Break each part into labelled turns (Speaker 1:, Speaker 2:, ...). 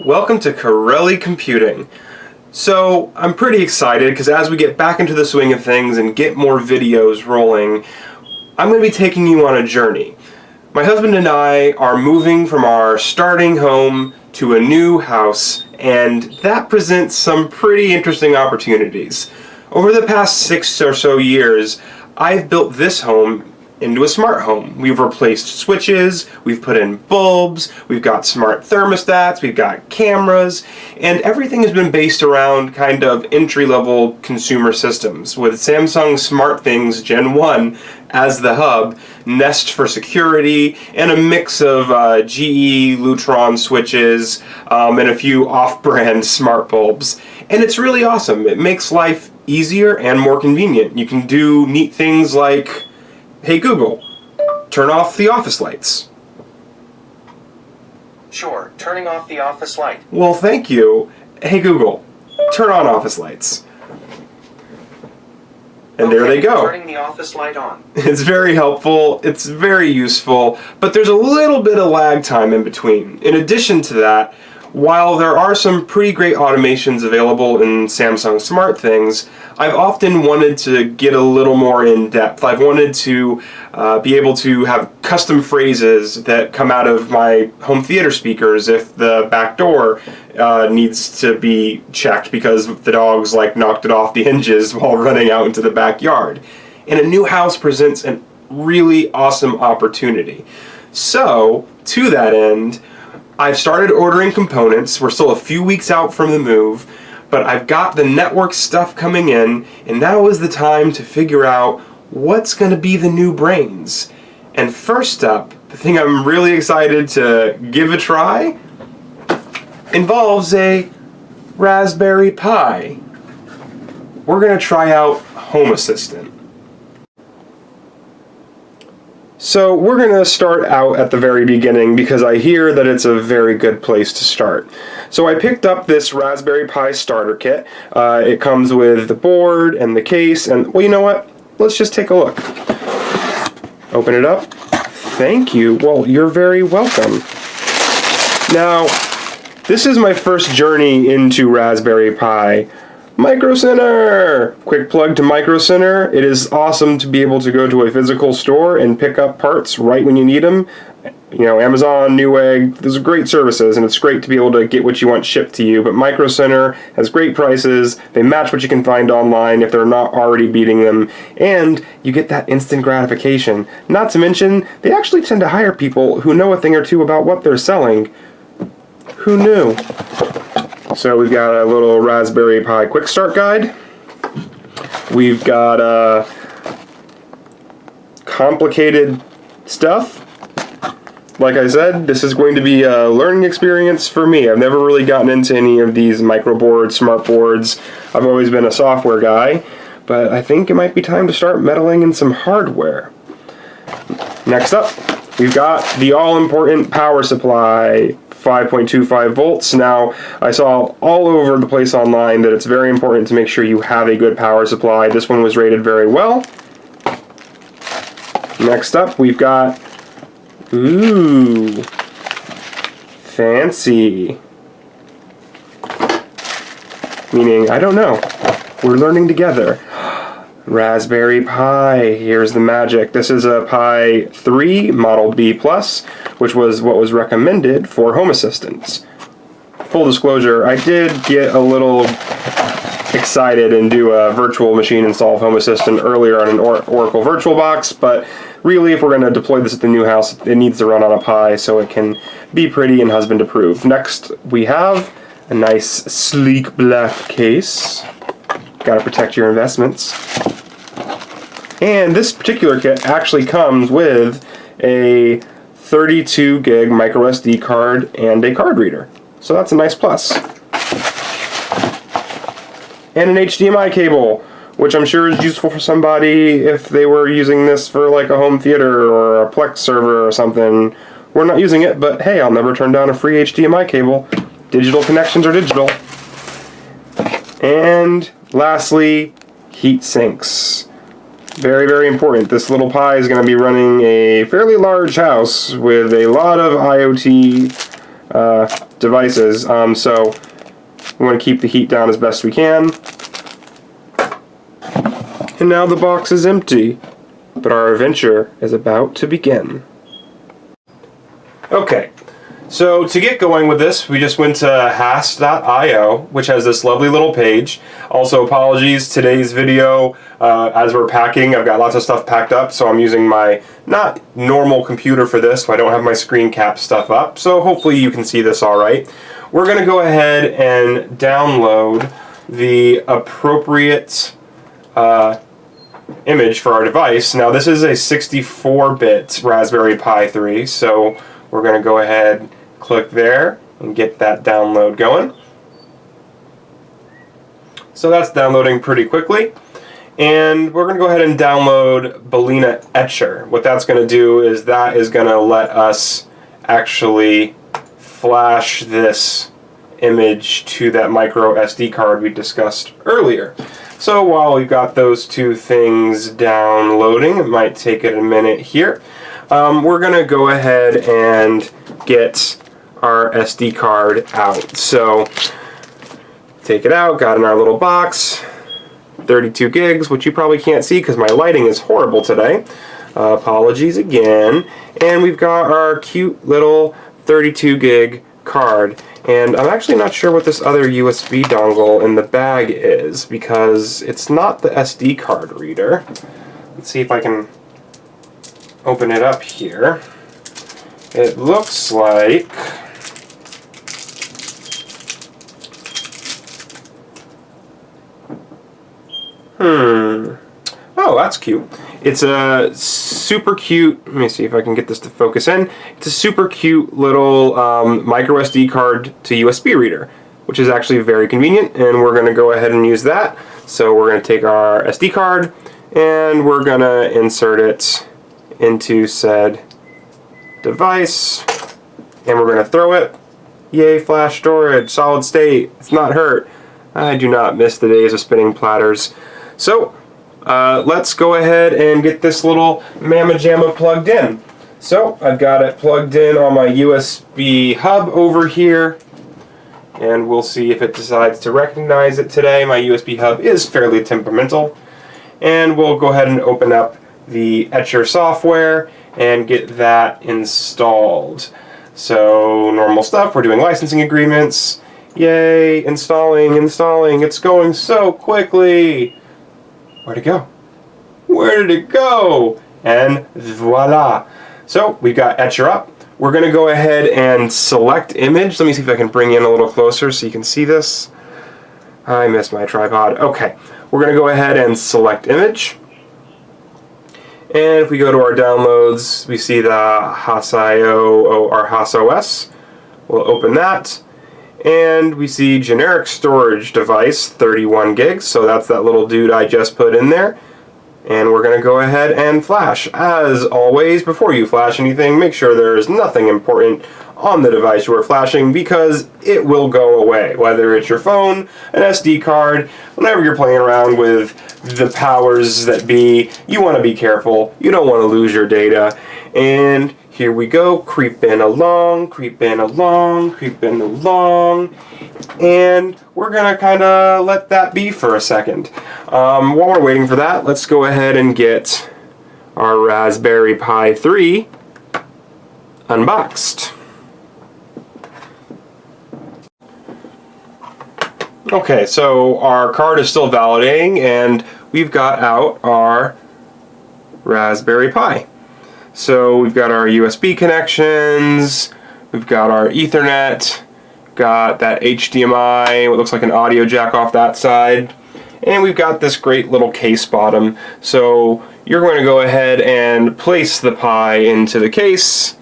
Speaker 1: Welcome to Corelli Computing. So I'm pretty excited because as we get back into the swing of things and get more videos rolling, I'm going to be taking you on a journey. My husband and I are moving from our starting home to a new house, and that presents some pretty interesting opportunities. Over the past 6 or so years, I've built this home into a smart home. We've replaced switches, we've put in bulbs, we've got smart thermostats, we've got cameras, and everything has been based around kind of entry-level consumer systems with Samsung SmartThings Gen 1 as the hub, Nest for security, and a mix of GE Lutron switches and a few off-brand smart bulbs. And it's really awesome. It makes life easier and more convenient. You can do neat things like, hey Google, turn off the office lights.
Speaker 2: Sure, turning off the office light.
Speaker 1: Well, thank you. Hey Google, turn on office lights. And
Speaker 2: Okay,
Speaker 1: there they go.
Speaker 2: Turning the office light on.
Speaker 1: It's very helpful, it's very useful, but there's a little bit of lag time in between. In addition to that, while there are some pretty great automations available in Samsung SmartThings, I've often wanted to get a little more in depth. I've wanted to be able to have custom phrases that come out of my home theater speakers if the back door needs to be checked because the dogs knocked it off the hinges while running out into the backyard. And a new house presents a really awesome opportunity. So, to that end, I've started ordering components. We're still a few weeks out from the move, but I've got the network stuff coming in, and now is the time to figure out what's going to be the new brains. And first up, the thing I'm really excited to give a try involves a Raspberry Pi. We're going to try out Home Assistant. So we're going to start out at the very beginning because I hear that it's a very good place to start. So I picked up this Raspberry Pi starter kit. It comes with the board and the case, and well, you know what? Let's just take a look. Open it up. Thank you. Well, you're very welcome. Now, this is my first journey into Raspberry Pi. Micro Center! Quick plug to Micro Center. It is awesome to be able to go to a physical store and pick up parts right when you need them. You know, Amazon, Newegg, those are great services, and it's great to be able to get what you want shipped to you. But Micro Center has great prices. They match what you can find online if they're not already beating them, and you get that instant gratification. Not to mention, they actually tend to hire people who know a thing or two about what they're selling. Who knew? So we've got a little Raspberry Pi quick start guide. We've got complicated stuff. Like I said, this is going to be a learning experience for me. I've never really gotten into any of these micro boards, smart boards. I've always been a software guy, but I think it might be time to start meddling in some hardware. Next up, we've got the all-important power supply. 5.25 volts. Now, I saw all over the place online that it's very important to make sure you have a good power supply. This one was rated very well. Next up, we've got, ooh, fancy. Meaning, I don't know. We're learning together. Raspberry Pi, here's the magic. This is a Pi 3 Model B+, which was what was recommended for Home Assistants. Full disclosure, I did get a little excited and do a virtual machine install of Home Assistant earlier on an Oracle VirtualBox, but really if we're going to deploy this at the new house, it needs to run on a Pi so it can be pretty and husband approved. Next, we have a nice sleek black case. Gotta protect your investments. And this particular kit actually comes with a 32 gig micro SD card and a card reader. So that's a nice plus. And an HDMI cable, which I'm sure is useful for somebody if they were using this for like a home theater or a Plex server or something. We're not using it, but hey, I'll never turn down a free HDMI cable. Digital connections are digital. And lastly, heat sinks. Very, very important. This little Pi is going to be running a fairly large house with a lot of IoT devices. So we want to keep the heat down as best we can. And now the box is empty, but our adventure is about to begin. Okay, so to get going with this, we just went to Hass.io, which has this lovely little page. Also, apologies, today's video, as we're packing, I've got lots of stuff packed up, so I'm using my not normal computer for this, so I don't have my screen cap stuff up, so hopefully you can see this all right. We're going to go ahead and download the appropriate image for our device. Now this is a 64-bit Raspberry Pi 3, so we're going to go ahead, click there, and get that download going. So that's downloading pretty quickly. And we're going to go ahead and download Balena Etcher. What that's going to do is that is going to let us actually flash this image to that micro SD card we discussed earlier. So while we've got those two things downloading, it might take it a minute here. We're going to go ahead and get our SD card out. So take it out, got in our little box, 32 gigs, which you probably can't see because my lighting is horrible today. Apologies again. And we've got our cute little 32 gig card. And I'm actually not sure what this other USB dongle in the bag is because it's not the SD card reader. Let's see if I can open it up here. It looks like oh, that's cute. It's a super cute, let me see if I can get this to focus in. It's a super cute little micro SD card to USB reader, which is actually very convenient, and we're going to go ahead and use that. So we're going to take our SD card and we're going to insert it into said device, and we're going to throw it. Yay, flash storage, solid state, it's not hurt. I do not miss the days of spinning platters. So let's go ahead and get this little mamma jamma plugged in. So I've got it plugged in on my USB hub over here, and we'll see if it decides to recognize it today. My USB hub is fairly temperamental, and we'll go ahead and open up the Etcher software and get that installed. So normal stuff, we're doing licensing agreements. Yay, installing, it's going so quickly. Where'd it go? Where did it go? And voila. So we got Etcher up. We're going to go ahead and select image. Let me see if I can bring you in a little closer so you can see this. I missed my tripod. Okay, we're going to go ahead and select image. And if we go to our downloads, we see the Hass.io or Hass OS. We'll open that. And we see generic storage device, 31 gigs, so that's that little dude I just put in there. And we're going to go ahead and flash. As always, before you flash anything, make sure there's nothing important on the device you are flashing because it will go away. Whether it's your phone, an SD card, whenever you're playing around with the powers that be, you want to be careful. You don't want to lose your data. And here we go, creeping along, creeping along, creeping along, and we're gonna kind of let that be for a second. While we're waiting for that, let's go ahead and get our Raspberry Pi 3 unboxed. Okay, so our card is still validating, and we've got out our Raspberry Pi. So we've got our USB connections, we've got our Ethernet, got that HDMI, what looks like an audio jack off that side, and we've got this great little case bottom. So you're going to go ahead and place the Pi into the case.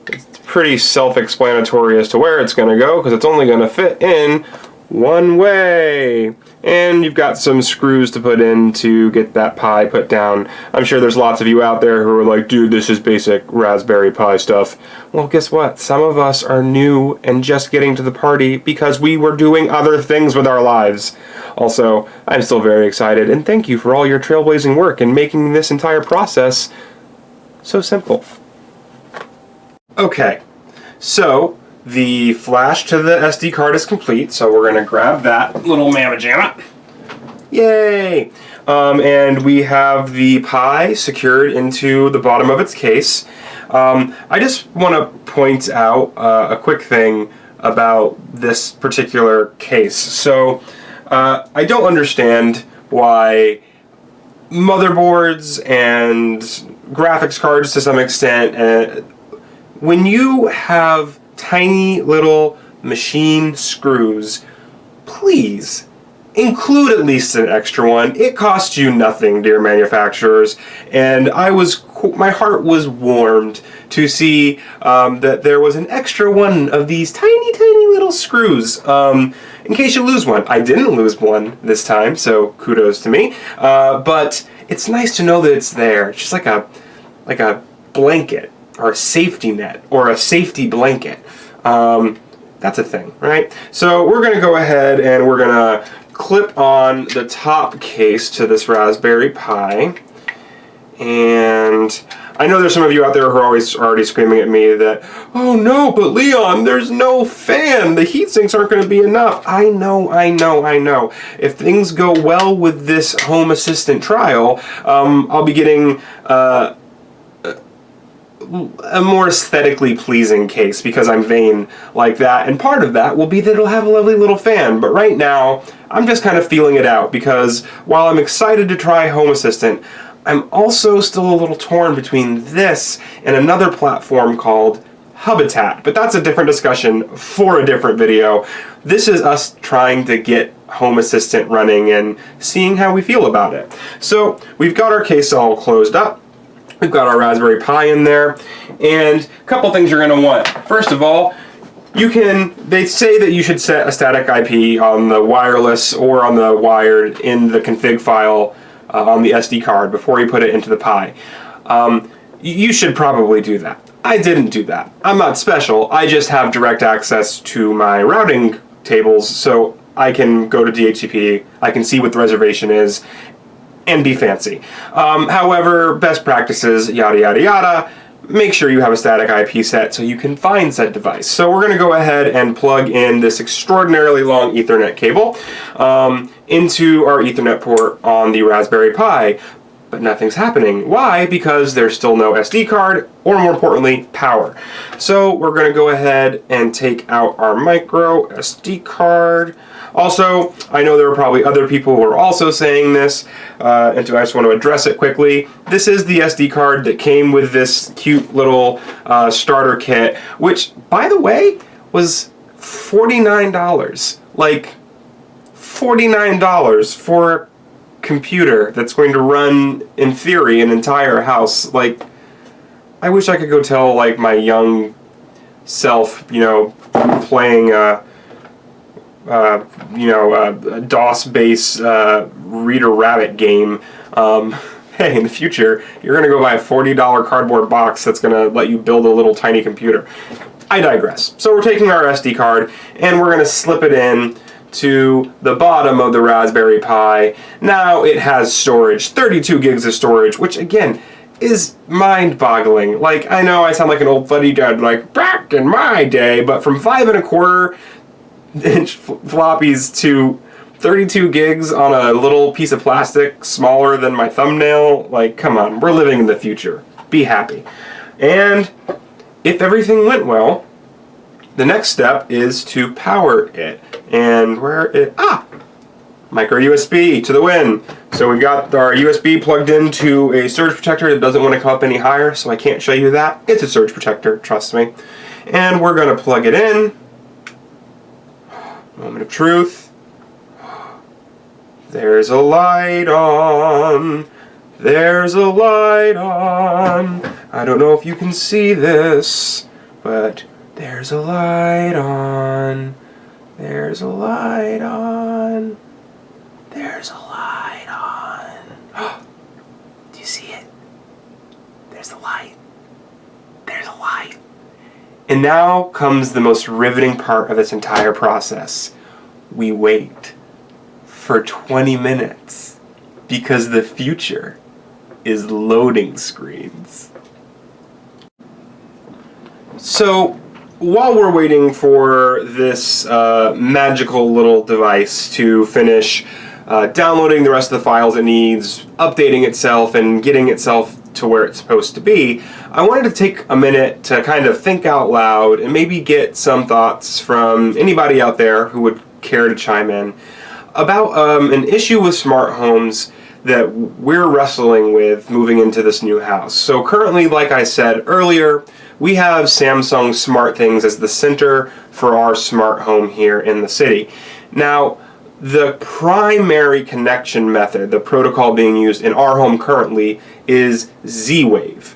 Speaker 1: It's pretty self-explanatory as to where it's going to go because it's only going to fit in one way. And you've got some screws to put in to get that Pi put down. I'm sure there's lots of you out there who are like, dude, this is basic Raspberry Pi stuff. Well, guess what? Some of us are new and just getting to the party because we were doing other things with our lives. Also, I'm still very excited, and thank you for all your trailblazing work in making this entire process so simple. Okay, so The flash to the SD card is complete, so we're going to grab that little mamma jamma. Yay! And we have the Pi secured into the bottom of its case. I just want to point out a quick thing about this particular case. So, I don't understand why motherboards and graphics cards to some extent, when you have tiny little machine screws, please include at least an extra one. It costs you nothing, dear manufacturers, and my heart was warmed to see that there was an extra one of these tiny little screws in case you lose one. I didn't lose one this time, so kudos to me. But it's nice to know that it's there. It's just like a blanket or a safety net or a safety blanket. That's a thing, right? So we're going to go ahead and we're going to clip on the top case to this Raspberry Pi. And I know there's some of you out there who are already screaming at me that, oh no, but Leon, there's no fan. The heat sinks aren't going to be enough. I know. If things go well with this Home Assistant trial, I'll be getting a more aesthetically pleasing case because I'm vain like that, and part of that will be that it'll have a lovely little fan. But right now, I'm just kind of feeling it out because while I'm excited to try Home Assistant, I'm also still a little torn between this and another platform called Hubitat. But that's a different discussion for a different video. This is us trying to get Home Assistant running and seeing how we feel about it. So we've got our case all closed up. We've got our Raspberry Pi in there, and a couple things you're going to want. First of all, they say that you should set a static IP on the wireless or on the wired in the config file on the SD card before you put it into the Pi. You should probably do that. I didn't do that. I'm not special. I just have direct access to my routing tables, so I can go to DHCP, I can see what the reservation is, and be fancy. However, best practices, yada yada yada, make sure you have a static IP set so you can find said device. So we're going to go ahead and plug in this extraordinarily long Ethernet cable into our Ethernet port on the Raspberry Pi, but nothing's happening. Why? Because there's still no SD card, or more importantly, power. So we're going to go ahead and take out our micro SD card. Also, I know there are probably other people who are also saying this, and I just want to address it quickly. This is the SD card that came with this cute little starter kit, which, by the way, was $49. Like, $49 for a computer that's going to run, in theory, an entire house. Like, I wish I could go tell, like, my young self, playing a DOS-based Reader Rabbit game. Hey, in the future, you're going to go buy a $40 cardboard box that's going to let you build a little tiny computer. I digress. So we're taking our SD card, and we're going to slip it in to the bottom of the Raspberry Pi. Now it has storage, 32 gigs of storage, which, again, is mind-boggling. Like, I know I sound like an old fuddy-dud, like, back in my day, but from 5.25 inch floppies to 32 gigs on a little piece of plastic smaller than my thumbnail, like, come on, we're living in the future. Be happy. And if everything went well, the next step is to power it. And micro USB to the win. So we've got our USB plugged into a surge protector that doesn't want to come up any higher, so I can't show you that. It's a surge protector, trust me. And we're going to plug it in. Moment of truth. There's a light on. There's a light on. I don't know if you can see this, but there's a light on. There's a light on. There's a light on. Do you see it? There's the light. There's a light. And now comes the most riveting part of this entire process. We wait for 20 minutes because the future is loading screens. So, while we're waiting for this magical little device to finish downloading the rest of the files it needs, updating itself, and getting itself to where it's supposed to be, I wanted to take a minute to kind of think out loud and maybe get some thoughts from anybody out there who would care to chime in about an issue with smart homes that we're wrestling with moving into this new house. So currently, like I said earlier, we have Samsung SmartThings as the center for our smart home here in the city. Now, the primary connection method, the protocol being used in our home currently, is Z-Wave.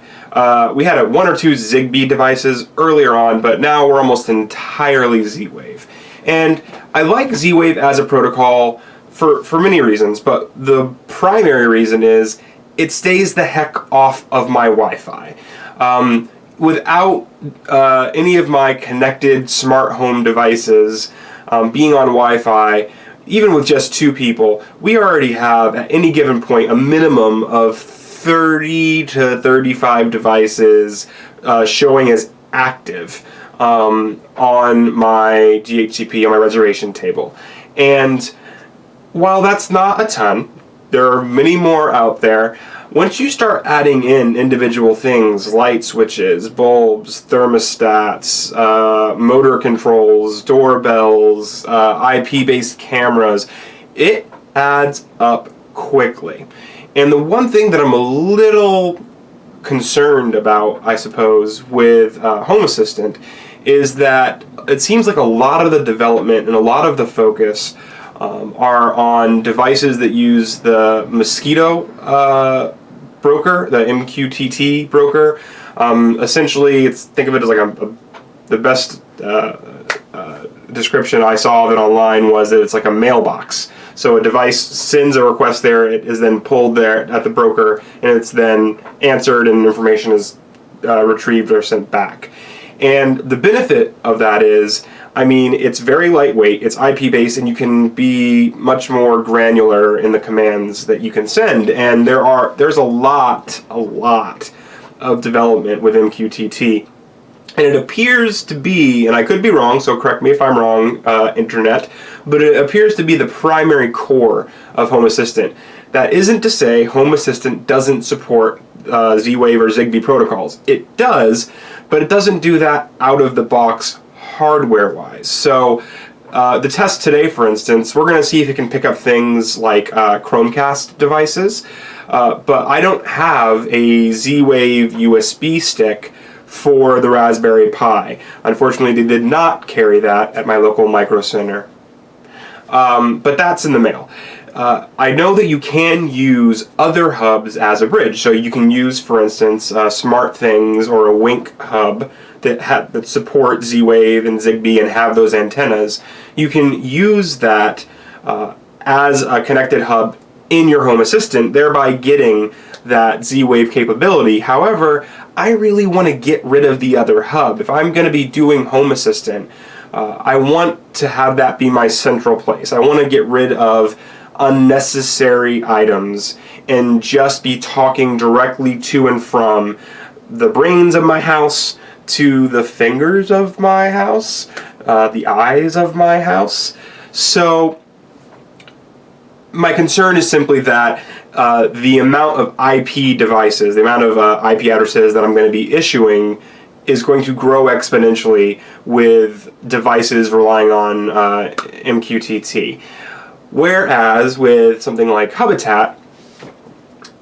Speaker 1: We had one or two Zigbee devices earlier on, but now we're almost entirely Z-Wave. And I like Z-Wave as a protocol for many reasons, but the primary reason is it stays the heck off of my Wi-Fi. Without any of my connected smart home devices being on Wi-Fi, even with just two people, we already have at any given point a minimum of 30 to 35 devices showing as active on my DHCP, on my reservation table. And while that's not a ton, there are many more out there. Once you start adding in individual things, light switches, bulbs, thermostats, motor controls, doorbells, IP-based cameras, it adds up quickly. And the one thing that I'm a little concerned about, I suppose, with Home Assistant is that it seems like a lot of the development and a lot of the focus are on devices that use the Mosquito broker, the MQTT broker. Essentially, think of it as like the best description I saw of it online was that it's like a mailbox. So a device sends a request there, it is then pulled there at the broker, and it's then answered and information is retrieved or sent back. And the benefit of that is, I mean, it's very lightweight, it's IP-based, and you can be much more granular in the commands that you can send. And there's a lot of development with MQTT. And it appears to be, and I could be wrong, so correct me if I'm wrong, Internet, but it appears to be the primary core of Home Assistant. That isn't to say Home Assistant doesn't support Z-Wave or Zigbee protocols. It does, but it doesn't do that out of the box hardware-wise. So the test today, for instance, we're going to see if it can pick up things like Chromecast devices, but I don't have a Z-Wave USB stick for the Raspberry Pi. Unfortunately, they did not carry that at my local Micro Center. But that's in the mail. I know that you can use other hubs as a bridge. So you can use, for instance, SmartThings or a Wink hub that support Z-Wave and Zigbee and have those antennas. You can use that as a connected hub in your Home Assistant, thereby getting that Z-Wave capability. However, I really want to get rid of the other hub. If I'm going to be doing Home Assistant, I want to have that be my central place. I want to get rid of unnecessary items and just be talking directly to and from the brains of my house to the fingers of my house, the eyes of my house. So my concern is simply that the amount of IP devices, the amount of IP addresses that I'm going to be issuing is going to grow exponentially with devices relying on MQTT. Whereas with something like Hubitat,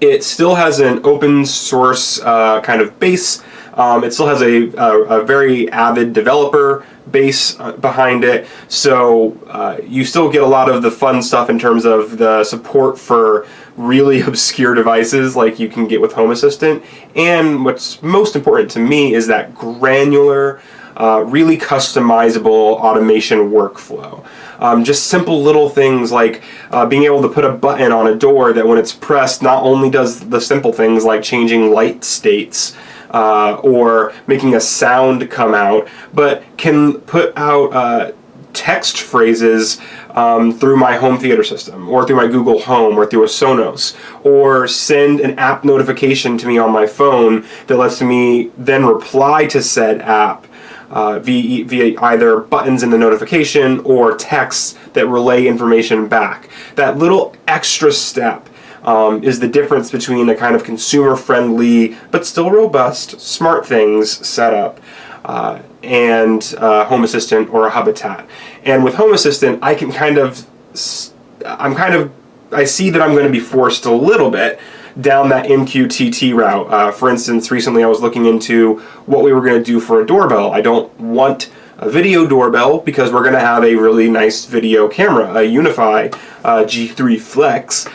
Speaker 1: it still has an open source kind of base. It still has a very avid developer base behind it, so you still get a lot of the fun stuff in terms of the support for really obscure devices like you can get with Home Assistant. And what's most important to me is that granular, really customizable automation workflow. Just simple little things like being able to put a button on a door that when it's pressed not only does the simple things like changing light states or making a sound come out, but can put out text phrases through my home theater system, or through my Google Home, or through a Sonos, or send an app notification to me on my phone that lets me then reply to said app via either buttons in the notification or texts that relay information back. That little extra step is the difference between a kind of consumer-friendly but still robust SmartThings setup and Home Assistant or a Habitat. And with Home Assistant, I see that I'm going to be forced a little bit down that MQTT route. For instance, recently I was looking into what we were going to do for a doorbell. I don't want a video doorbell because we're going to have a really nice video camera, a Unify G3 Flex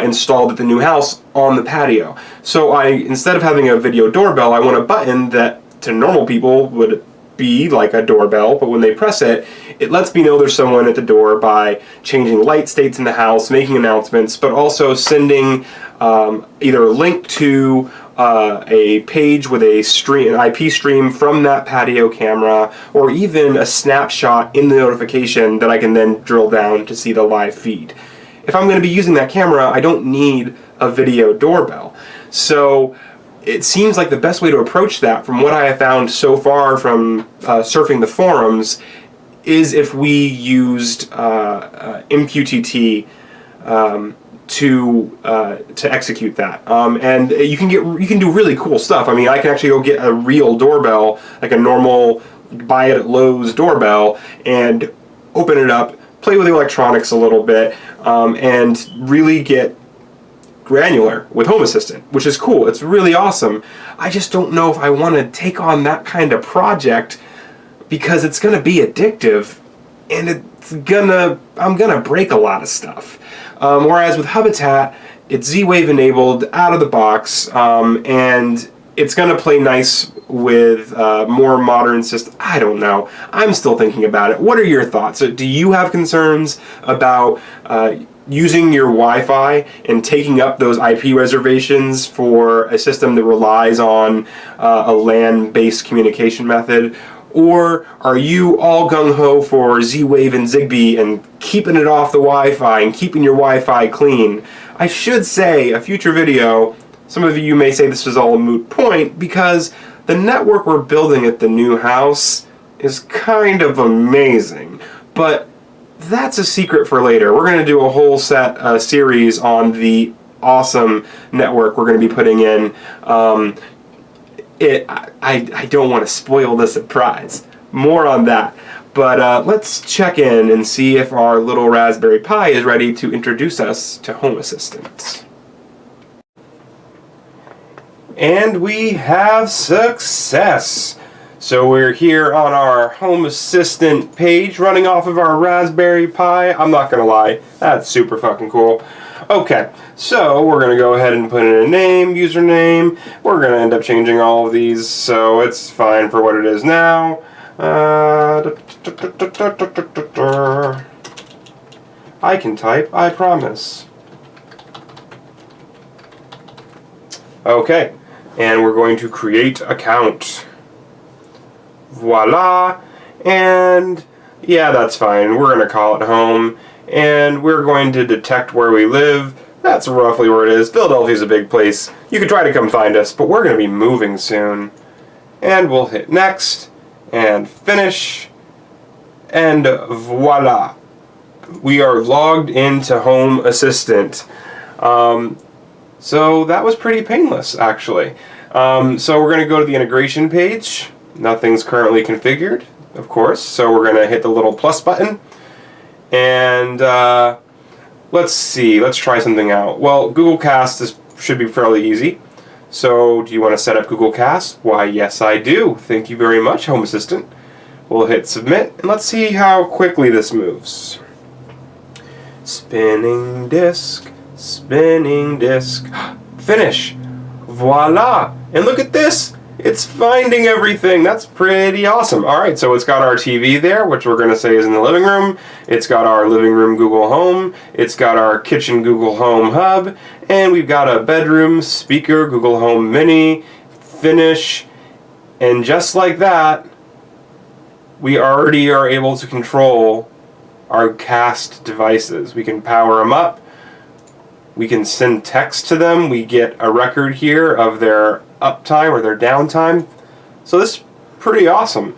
Speaker 1: installed at the new house on the patio. So instead of having a video doorbell, I want a button that to normal people would be like a doorbell, but when they press it, it lets me know there's someone at the door by changing light states in the house, making announcements, but also sending either a link to a page with an IP stream from that patio camera, or even a snapshot in the notification that I can then drill down to see the live feed. If I'm going to be using that camera, I don't need a video doorbell. So it seems like the best way to approach that, from what I have found so far from surfing the forums, is if we used MQTT to execute that. And you can do really cool stuff. I mean, I can actually go get a real doorbell, like a normal buy it at Lowe's doorbell, and open it up, play with the electronics a little bit, and really get granular with Home Assistant, which is cool. It's really awesome. I just don't know if I want to take on that kind of project because it's going to be addictive and I'm gonna break a lot of stuff. Whereas with Habitat, it's Z-Wave enabled out of the box, and it's gonna play nice with more modern systems. I don't know. I'm still thinking about it. What are your thoughts? Do you have concerns about using your Wi-Fi and taking up those IP reservations for a system that relies on a LAN-based communication method? Or are you all gung-ho for Z-Wave and Zigbee and keeping it off the Wi-Fi and keeping your Wi-Fi clean? I should say, a future video, some of you may say this is all a moot point, because the network we're building at the new house is kind of amazing. But that's a secret for later. We're going to do a whole series on the awesome network we're going to be putting in. I don't want to spoil the surprise. More on that. But let's check in and see if our little Raspberry Pi is ready to introduce us to Home Assistant. And we have success! So we're here on our Home Assistant page running off of our Raspberry Pi. I'm not gonna lie, that's super fucking cool. Okay, so we're going to go ahead and put in a name, username. We're going to end up changing all of these, so it's fine for what it is now. I can type, I promise. Okay, and we're going to create account. Voila, and yeah, that's fine. We're going to call it home. And we're going to detect where we live. That's roughly where it is. Philadelphia's a big place. You could try to come find us, but we're going to be moving soon. And we'll hit next, and finish, and voila. We are logged into Home Assistant. So that was pretty painless, actually. So we're going to go to the integration page. Nothing's currently configured, of course, so we're going to hit the little plus button. And let's see, let's try something out. Well, Google Cast should be fairly easy. So, do you want to set up Google Cast? Why, yes I do. Thank you very much, Home Assistant. We'll hit submit, and let's see how quickly this moves. Spinning disk, finish. Voila! And look at this! It's finding everything. That's pretty awesome. Alright, so it's got our TV there, which we're going to say is in the living room. It's got our living room Google Home. It's got our kitchen Google Home Hub. And we've got a bedroom speaker Google Home Mini. Finish. And just like that, we already are able to control our Cast devices. We can power them up. We can send text to them. We get a record here of their uptime or their downtime. So this is pretty awesome.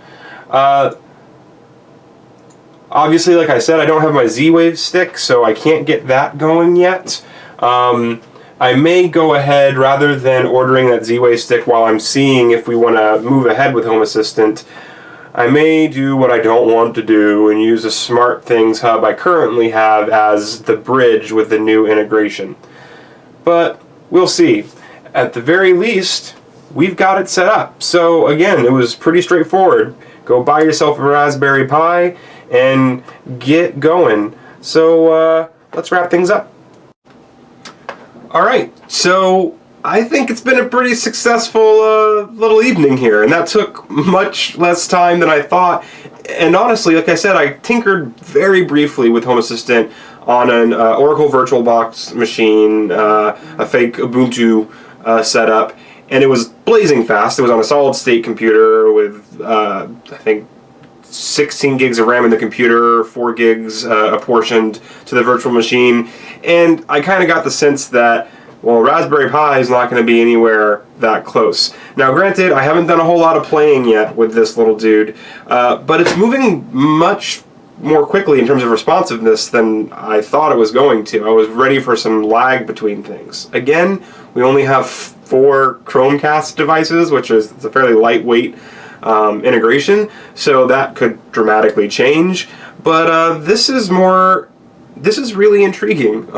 Speaker 1: Obviously, like I said, I don't have my Z-Wave stick, so I can't get that going yet. I may go ahead, rather than ordering that Z-Wave stick while I'm seeing if we want to move ahead with Home Assistant, I may do what I don't want to do and use a SmartThings hub I currently have as the bridge with the new integration. But we'll see. At the very least, we've got it set up. So again, it was pretty straightforward. Go buy yourself a Raspberry Pi and get going. So let's wrap things up. Alright, so I think it's been a pretty successful little evening here, and that took much less time than I thought. And honestly, like I said, I tinkered very briefly with Home Assistant on an Oracle VirtualBox machine, a fake Ubuntu setup, and it was blazing fast. It was on a solid-state computer with, I think, 16 gigs of RAM in the computer, 4 gigs apportioned to the virtual machine, and I kind of got the sense that, well, Raspberry Pi is not going to be anywhere that close. Now, granted, I haven't done a whole lot of playing yet with this little dude, but it's moving much more quickly in terms of responsiveness than I thought it was going to. I was ready for some lag between things. Again, we only have 4 Chromecast devices, which is it's a fairly lightweight integration, so that could dramatically change. But this is really intriguing.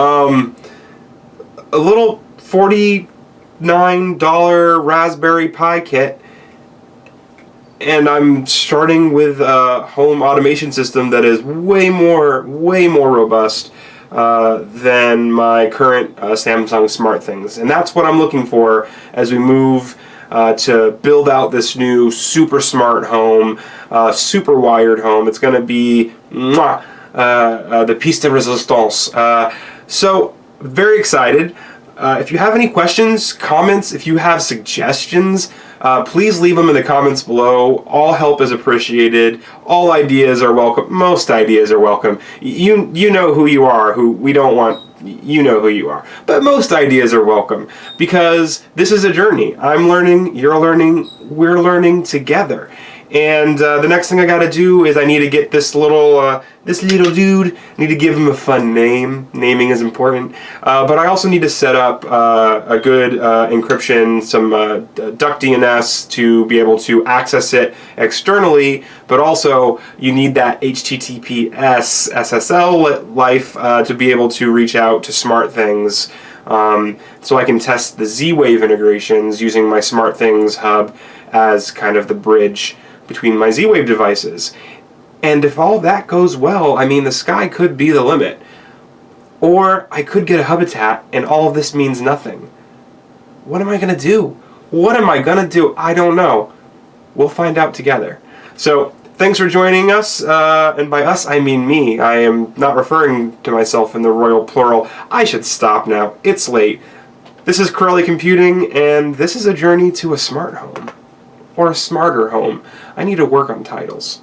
Speaker 1: A little $49 Raspberry Pi kit, and I'm starting with a home automation system that is way more robust than my current Samsung SmartThings, and that's what I'm looking for as we move to build out this new super smart home, super wired home. It's going to be the piece de resistance. So, very excited. If you have any questions, comments, if you have suggestions, please leave them in the comments below. All help is appreciated. All ideas are welcome. Most ideas are welcome. You know who you are, who we don't want. You know who you are. But most ideas are welcome, because this is a journey. I'm learning, you're learning, we're learning together. And the next thing I gotta do is I need to get this little dude, I need to give him a fun name. Naming is important. But I also need to set up a good encryption, some duck DNS to be able to access it externally, but also you need that HTTPS SSL life to be able to reach out to SmartThings. So I can test the Z-Wave integrations using my SmartThings hub as kind of the bridge between my Z-Wave devices. And if all that goes well, I mean, the sky could be the limit. Or I could get a Hubitat and all of this means nothing. What am I going to do? What am I going to do? I don't know. We'll find out together. So, thanks for joining us, and by us I mean me. I am not referring to myself in the royal plural. I should stop now. It's late. This is Corelli Computing, and this is a journey to a smart home. Or a smarter home. I need to work on titles.